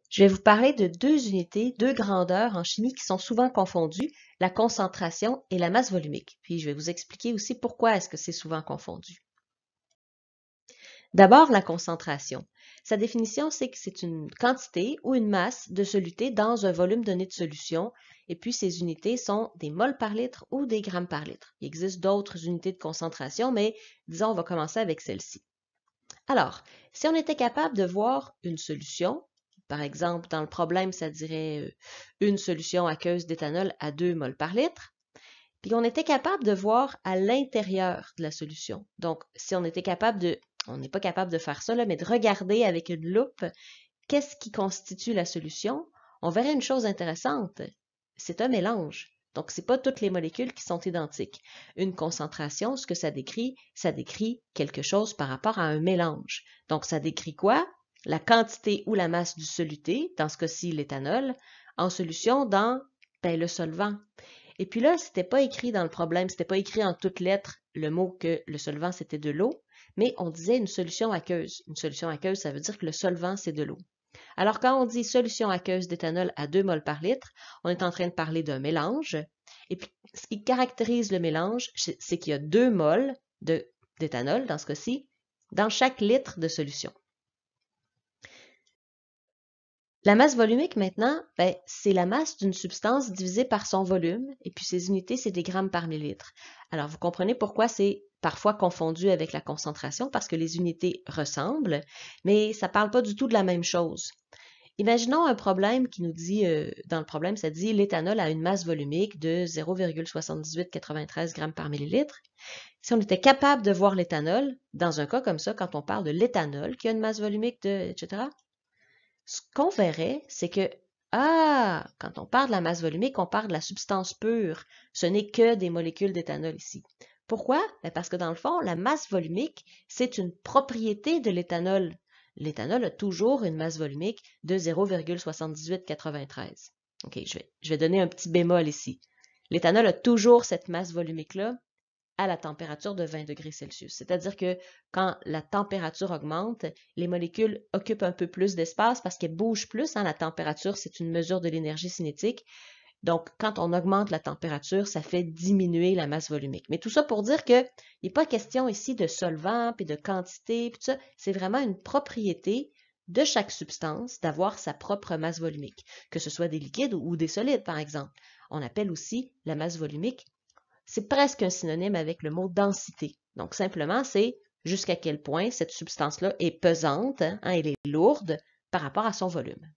Je vais vous parler de deux unités, deux grandeurs en chimie qui sont souvent confondues, la concentration et la masse volumique. Puis je vais vous expliquer aussi pourquoi est-ce que c'est souvent confondu. D'abord, la concentration. Sa définition, c'est que c'est une quantité ou une masse de soluté dans un volume donné de solution, et puis ces unités sont des moles par litre ou des grammes par litre. Il existe d'autres unités de concentration, mais disons, on va commencer avec celle-ci. Alors, si on était capable de voir une solution, par exemple, dans le problème, ça dirait une solution aqueuse d'éthanol à 2 moles par litre, puis on était capable de voir à l'intérieur de la solution. Donc, si on était capable on n'est pas capable de faire ça, là, mais de regarder avec une loupe qu'est-ce qui constitue la solution, on verrait une chose intéressante. C'est un mélange. Donc, ce n'est pas toutes les molécules qui sont identiques. Une concentration, ce que ça décrit quelque chose par rapport à un mélange. Donc, ça décrit quoi? La quantité ou la masse du soluté, dans ce cas-ci l'éthanol, en solution dans le solvant. Et puis là, c'était pas écrit dans le problème, c'était pas écrit en toutes lettres le mot que le solvant c'était de l'eau, mais on disait une solution aqueuse. Une solution aqueuse, ça veut dire que le solvant c'est de l'eau. Alors, quand on dit solution aqueuse d'éthanol à 2 moles par litre, on est en train de parler d'un mélange. Et puis, ce qui caractérise le mélange, c'est qu'il y a 2 moles d'éthanol, dans ce cas-ci, dans chaque litre de solution. La masse volumique, maintenant, c'est la masse d'une substance divisée par son volume, et puis ces unités, c'est des grammes par millilitre. Alors, vous comprenez pourquoi c'est parfois confondu avec la concentration, parce que les unités ressemblent, mais ça ne parle pas du tout de la même chose. Imaginons un problème qui nous dit, dans le problème, ça dit l'éthanol a une masse volumique de 0,7893 grammes par millilitre. Si on était capable de voir l'éthanol, dans un cas comme ça, quand on parle de l'éthanol qui a une masse volumique de, etc., ce qu'on verrait, c'est que, quand on parle de la masse volumique, on parle de la substance pure. Ce n'est que des molécules d'éthanol ici. Pourquoi? Parce que dans le fond, la masse volumique, c'est une propriété de l'éthanol. L'éthanol a toujours une masse volumique de 0,7893. OK, je vais donner un petit bémol ici. L'éthanol a toujours cette masse volumique-là à la température de 20 degrés Celsius. C'est-à-dire que quand la température augmente, les molécules occupent un peu plus d'espace parce qu'elles bougent plus. La température, c'est une mesure de l'énergie cinétique. Donc, quand on augmente la température, ça fait diminuer la masse volumique. Mais tout ça pour dire qu'il n'est pas question ici de solvant, puis de quantité, puis tout ça. C'est vraiment une propriété de chaque substance d'avoir sa propre masse volumique, que ce soit des liquides ou des solides, par exemple. On appelle aussi la masse volumique. C'est presque un synonyme avec le mot densité. Donc, simplement, c'est jusqu'à quel point cette substance-là est pesante, elle est lourde par rapport à son volume.